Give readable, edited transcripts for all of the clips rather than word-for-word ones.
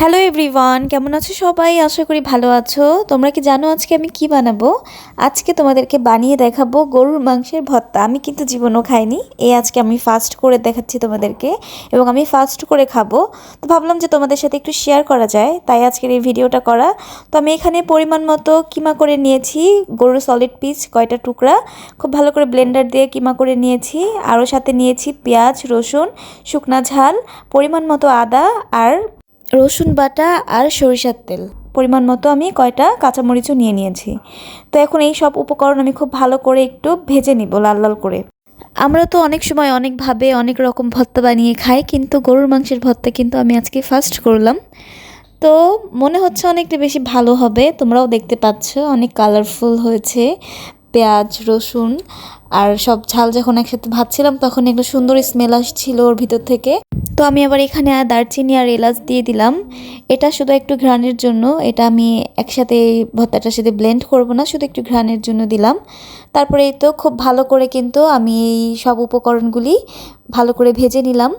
Hello everyone, কেমন আছো সবাই? আশা করি ভালো আছো। তোমরা কি জানো আজকে আমি কি বানাবো? আজকে তোমাদেরকে বানিয়ে দেখাবো গরুর মাংসের ভর্তা। আমি কিন্তু জীবনও খাইনি, আজকে আমি ফাস্ট করে দেখাচ্ছি তোমাদেরকে, এবং আমি ফাস্ট করে খাবো। তো ভাবলাম যে তোমাদের সাথে একটু শেয়ার করা যায়, তাই আজকের এই ভিডিওটা করা। তো আমি এখানে পরিমাণ মতো কিমা করে নিয়েছি, গরুর সলিড পিস কয়টা টুকরা খুব ভালো করে ব্লেন্ডার দিয়ে কিমা করে নিয়েছি। আরও সাথে নিয়েছি পেঁয়াজ, রসুন, শুকনা ঝাল, পরিমাণ মতো আদা আর রসুন বাটা আর সরিষার তেল পরিমাণ মতো আমি কয়টা কাঁচামরিচও নিয়ে নিয়েছি। তো এখন এই সব উপকরণ আমি খুব ভালো করে একটু ভেজে নিব লাল লাল করে। আমরা তো অনেক সময় অনেকভাবে অনেক রকম ভর্তা বানিয়ে খাই, কিন্তু গরুর মাংসের ভর্তা কিন্তু আমি আজকে ফার্স্ট করলাম। তো মনে হচ্ছে অনেকটা বেশি ভালো হবে। তোমরাও দেখতে পাচ্ছ অনেক কালারফুল হয়েছে। পেঁয়াজ, রসুন আর সব ঝাল যখন একসাথে ভাজছিলাম তখন একটা সুন্দর স্মেল আসছিল ওর ভিতর থেকে। তো আমি আবার এখানে দারচিনি আর এলাচ দিয়ে দিলাম। এটা শুধু একটু ঘ্রাণের জন্য, এটা আমি একসাথে ভর্তাটার সাথে ব্লেন্ড করব না, শুধু একটু ঘ্রাণের জন্য দিলাম। তারপরে এই তো খুব ভালো করে কিন্তু আমি এই সব উপকরণগুলি ভালো করে ভেজে নিলাম।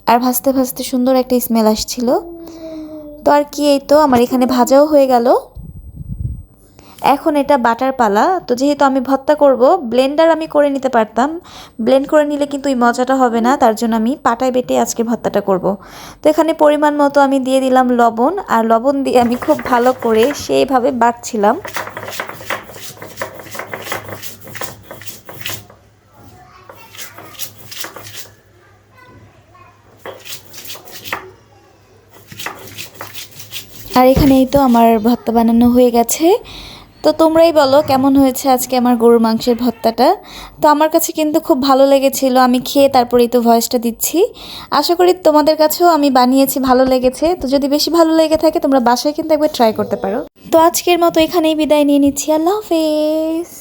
আর ভাজতে ভাজতে সুন্দর একটা স্মেল আসছিল। তো আর কি, এই তো আমার এখানে ভাজাও হয়ে গেল। এখন এটা বাটার পালা। তো যেহেতু আমি ভর্তা করব, ব্লেন্ডার আমি করে নিতে পারতাম, ব্লেন্ড করে নিলে কিন্তু এই মজাটা হবে না, তার জন্য আমি পাটায় বেটে আজকে ভর্তাটা করব। তো এখানে পরিমাণ মতো আমি দিয়ে দিলাম লবণ, আর লবণ দিয়ে আমি খুব ভালো করে সেইভাবে বাটছিলাম। আর এখানেই তো আমার ভর্তা বানানো হয়ে গেছে। তো তোমরাই বলো কেমন হয়েছে আজকে আমার গরুর মাংসের ভর্তাটা। তো আমার কাছে কিন্তু খুব ভালো লেগেছিল, আমি খেয়ে তারপরেই তো ভয়েসটা দিচ্ছি। আশা করি তোমাদের কাছেও আমি বানিয়েছি ভালো লেগেছে। তো যদি বেশি ভালো লেগে থাকে তোমরা বাসায় কিন্তু একবার ট্রাই করতে পারো। তো আজকের মতো এখানেই বিদায় নিয়ে নিচ্ছি। আল্লাহ হাফেজ।